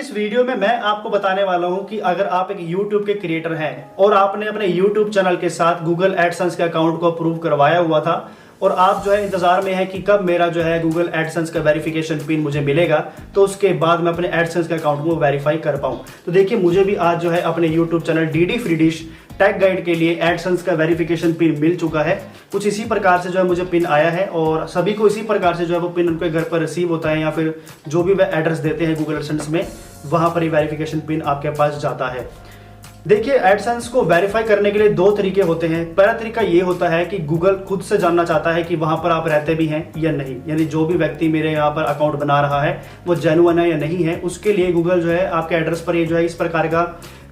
इस वीडियो में मैं आपको बताने वाला हूं कि अगर आप एक YouTube के क्रिएटर हैं और आपने अपने YouTube चैनल के साथ Google एडसेंस के अकाउंट को अप्रूव करवाया हुआ था और आप जो है इंतजार में है कि कब मेरा जो है Google एडसेंस का वेरिफिकेशन पिन मुझे मिलेगा तो उसके बाद मैं अपने एडसेंस के अकाउंट को वेरीफाई कर पाऊं। तो देखिए मुझे भी आज जो है अपने YouTube channel DD free dish tech guide के लिए एडसेंस का वेरिफिकेशन पिन मिल चुका है। कुछ इसी प्रकार से जो है मुझे पिन आया है और सभी को इसी प्रकार से जो है वो पिन उनके घर पर रिसीव होता है या फिर जो भी वह एड्रेस देते हैं गूगल एडसेंस में वहां पर ही वेरिफिकेशन पिन आपके पास जाता है। देखिए एडसेंस को वेरीफाई करने के लिए दो तरीके होते हैं। पहला तरीका ये होता है कि गूगल खुद से जानना चाहता है कि वहां पर आप रहते भी हैं या नहीं, यानी जो भी व्यक्ति मेरे यहाँ पर अकाउंट बना रहा है वो जेन्युइन है या नहीं है। उसके लिए गूगल जो है आपके एड्रेस पर ये जो है इस प्रकार का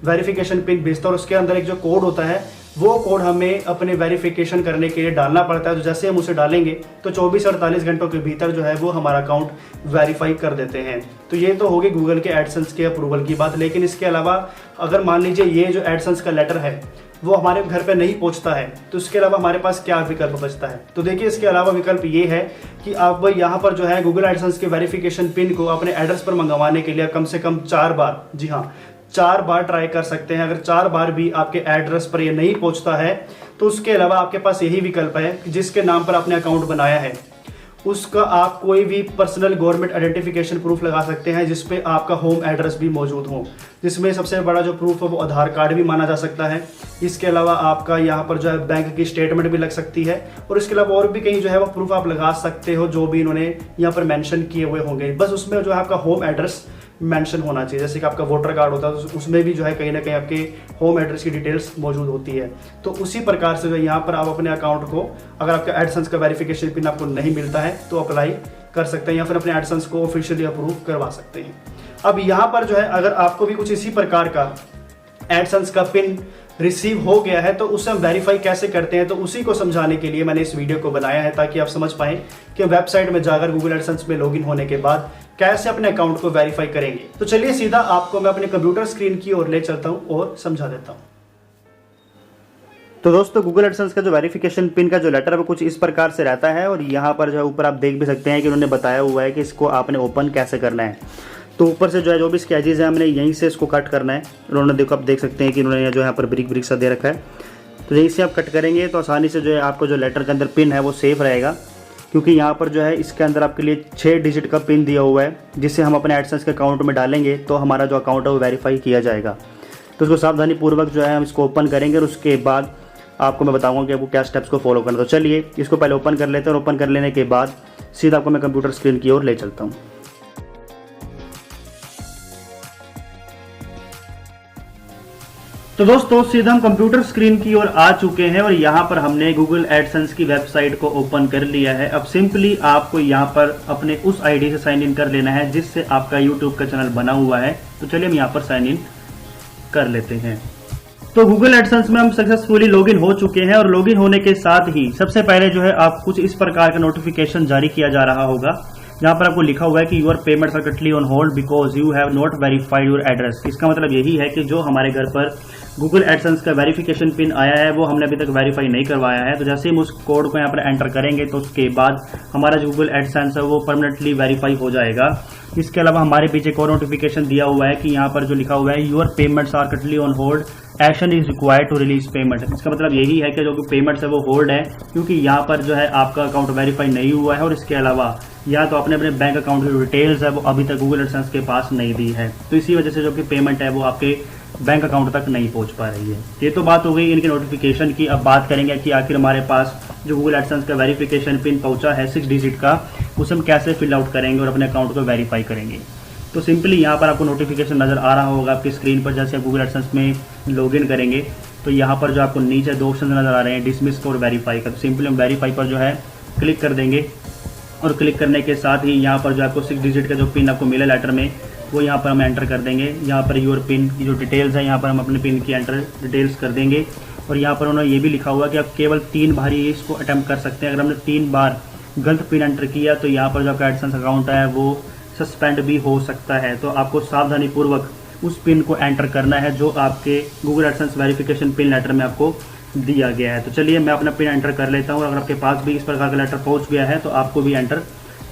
वेरिफिकेशन पिन भेजता है और उसके अंदर एक जो कोड होता है वो कोड हमें अपने वेरिफिकेशन करने के लिए डालना पड़ता है। तो जैसे हम उसे डालेंगे तो 24-48 घंटों के भीतर जो है वो हमारा अकाउंट वेरीफाई कर देते हैं। तो ये तो होगी गूगल के एडसेंस के अप्रूवल की बात। लेकिन इसके अलावा अगर मान लीजिए ये जो एडसेंस का लेटर है वो हमारे घर पे नहीं पहुंचता है तो इसके अलावा हमारे पास क्या विकल्प बचता है। तो देखिए इसके अलावा विकल्प ये है कि आप यहाँ पर जो है गूगल एडसेंस के वेरिफिकेशन पिन को अपने एड्रेस पर मंगवाने के लिए कम से कम 4 बार, जी हाँ 4 बार ट्राई कर सकते हैं। अगर 4 बार भी आपके एड्रेस पर ये नहीं पहुंचता है तो उसके अलावा आपके पास यही विकल्प है कि जिसके नाम पर आपने अकाउंट बनाया है उसका आप कोई भी पर्सनल गवर्नमेंट आइडेंटिफिकेशन प्रूफ लगा सकते हैं जिसपे आपका होम एड्रेस भी मौजूद हो, जिसमें सबसे बड़ा जो प्रूफ है वो आधार कार्ड भी माना जा सकता है। इसके अलावा आपका यहाँ पर जो है बैंक की स्टेटमेंट भी लग सकती है और इसके अलावा और भी कहीं जो है वो प्रूफ आप लगा सकते हो जो भी इन्होंने यहाँ पर मेंशन किए हुए होंगे। बस उसमें जो है आपका होम एड्रेस मेंशन होना चाहिए। जैसे कि आपका वोटर कार्ड होता है तो उसमें भी जो है कहीं ना कहीं आपके होम एड्रेस की डिटेल्स मौजूद होती है। तो उसी प्रकार से जो यहाँ पर आप अपने अकाउंट को अगर आपका एडसेंस का वेरिफिकेशन पिन आपको नहीं मिलता है तो अप्लाई कर सकते हैं या फिर अपने एडसेंस को ऑफिशियली अप्रूव करवा सकते हैं। अब यहाँ पर जो है अगर आपको भी कुछ इसी प्रकार का एडसेंस का पिन रिसीव हो गया है तो उसे हम वेरीफाई कैसे करते हैं, तो उसी को समझाने के लिए मैंने इस वीडियो को बनाया है ताकि आप समझ पाएं कि वेबसाइट में जाकर गूगल एडसेंस में लॉगिन होने के बाद कैसे अपने अकाउंट को वेरीफाई करेंगे। तो चलिए सीधा आपको मैं अपने कंप्यूटर स्क्रीन की ओर ले चलता हूं और समझा देता हूं। तो दोस्तों गूगल एडसेंस का जो वेरिफिकेशन पिन का जो लेटर है वो कुछ इस प्रकार से रहता है और यहाँ पर जो है ऊपर आप देख भी सकते हैं कि उन्होंने बताया हुआ है कि इसको आपने ओपन कैसे करना है। तो ऊपर से जो है जो भी स्केचेज है हमने यहीं से इसको कट करना है। उन्होंने देखो आप देख सकते हैं कि उन्होंने जो यहाँ पर ब्रिक सा दे रखा है। तो यहीं से आप कट करेंगे तो आसानी से जो है आपको जो लेटर के अंदर पिन है वो सेफ रहेगा, क्योंकि यहाँ पर जो है इसके अंदर आपके लिए 6 डिजिट का पिन दिया हुआ है जिससे हम अपने एडसेंस के अकाउंट में डालेंगे तो हमारा जो अकाउंट है वो वेरीफाई किया जाएगा। तो उसको सावधानी पूर्वक जो है हम इसको ओपन करेंगे और उसके बाद आपको मैं बताऊंगा कि आपको क्या स्टेप्स को फॉलो करना। तो चलिए इसको पहले ओपन कर लेते हैं और ओपन कर लेने के बाद सीधा आपको मैं कंप्यूटर स्क्रीन की ओर ले चलता हूँ। तो दोस्तों सीधा हम कंप्यूटर स्क्रीन की ओर आ चुके हैं और यहाँ पर हमने गूगल एडसेंस की वेबसाइट को ओपन कर लिया है। अब सिंपली आपको यहाँ पर अपने उस आईडी से साइन इन कर लेना है जिससे आपका यूट्यूब का चैनल बना हुआ है। तो चलिए हम यहाँ पर साइन इन कर लेते हैं। तो गूगल एडसेंस में हम सक्सेसफुली लॉगिन हो चुके हैं और लॉगिन होने के साथ ही सबसे पहले जो है आप कुछ इस प्रकार का नोटिफिकेशन जारी किया जा रहा होगा जहां पर आपको लिखा हुआ है कि your payments are currently on hold because you have not verified your address. इसका मतलब यही है कि जो हमारे घर पर गूगल एडसेंस का वेरिफिकेशन पिन आया है वो हमने अभी तक वेरीफाई नहीं करवाया है। तो जैसे हम उस कोड को यहाँ पर एंटर करेंगे तो उसके बाद हमारा जो गूगल एडसेंस है वो परमानेंटली वेरीफाई हो जाएगा। इसके अलावा हमारे पीछे एक और नोटिफिकेशन दिया हुआ है कि यहाँ पर जो लिखा हुआ है your payments are currently on hold, action is required to release payment. इसका मतलब यही है कि जो पेमेंट्स है वो होल्ड है क्योंकि यहाँ पर जो है आपका अकाउंट वेरीफाई नहीं हुआ है और इसके अलावा या तो आपने अपने बैंक अकाउंट की डिटेल्स है वो अभी तक गूगल एडसेंस के पास नहीं दी है। तो इसी वजह से जो कि पेमेंट है वो आपके बैंक अकाउंट तक नहीं पहुंच पा रही है। ये तो बात हो गई इनके नोटिफिकेशन की। अब बात करेंगे कि आखिर हमारे पास जो गूगल एडसेंस का वेरिफिकेशन पिन पहुंचा है 6 डिजिट का, उसे हम कैसे फिल आउट करेंगे और अपने अकाउंट को वेरीफाई करेंगे। तो सिंपली यहाँ पर आपको नोटिफिकेशन नजर आ रहा होगा आपकी स्क्रीन पर। जैसे आप गूगल एडसेंस में लॉगिन करेंगे तो यहाँ पर जो आपको नीचे 2 ऑप्शन नजर आ रहे हैं, डिसमिस और वेरीफाई का। तो सिंपली हम वेरीफाई पर जो है क्लिक कर देंगे और क्लिक करने के साथ ही यहाँ पर जो आपको 6 डिजिट का जो पिन आपको मिला लेटर में वो यहाँ पर हम एंटर कर देंगे। यहाँ पर योर पिन की जो डिटेल्स है यहाँ पर हम अपने पिन की एंटर डिटेल्स कर देंगे और यहाँ पर उन्होंने ये भी लिखा हुआ कि आप केवल 3 बार ही इसको अटैम्प्ट कर सकते हैं। अगर हमने 3 बार गलत पिन एंटर किया तो यहाँ पर जो आपका एडसेंस अकाउंट है वो सस्पेंड भी हो सकता है। तो आपको सावधानी पूर्वक उस पिन को एंटर करना है जो आपके Google AdSense verification pin letter में आपको दिया गया है। तो चलिए मैं अपना पिन एंटर कर लेता हूँ और अगर आपके पास भी इस प्रकार का लेटर पहुँच गया है तो आपको भी एंटर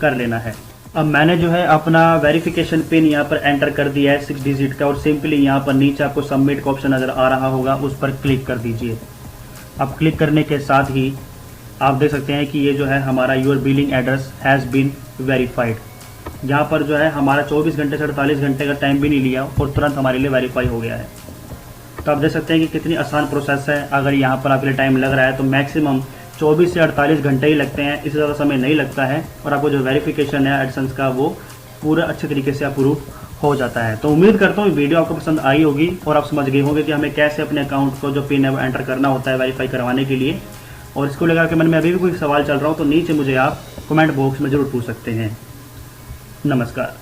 कर लेना है। अब मैंने जो है अपना वेरिफिकेशन पिन यहाँ पर एंटर कर दिया है 6 डिजिट का, और सिंपली यहाँ पर नीचे आपको सबमिट का ऑप्शन नज़र आ रहा होगा, उस पर क्लिक कर दीजिए। अब क्लिक करने के साथ ही आप देख सकते हैं कि ये जो है हमारा your billing address has been verified. यहाँ पर जो है हमारा 24 घंटे से 48 घंटे का टाइम भी नहीं लिया और तुरंत हमारे लिए वेरीफाई हो गया है। तो आप देख सकते हैं कि कितनी आसान प्रोसेस है। अगर यहाँ पर आपके लिए टाइम लग रहा है तो मैक्सिमम 24 से 48 घंटे ही लगते हैं, इससे ज़्यादा समय नहीं लगता है, और आपको जो वेरिफिकेशन है एडसेंस का वो पूरा अच्छे तरीके से अप्रूव हो जाता है। तो उम्मीद करता हूँ वीडियो आपको पसंद आई होगी और आप समझ गए होंगे कि हमें कैसे अपने अकाउंट को जो पिन है वो एंटर करना होता है वेरीफाई करवाने के लिए। और इसको लेकर के मन में अभी भी कोई सवाल चल रहा हो तो नीचे मुझे आप कमेंट बॉक्स में ज़रूर पूछ सकते हैं। नमस्कार।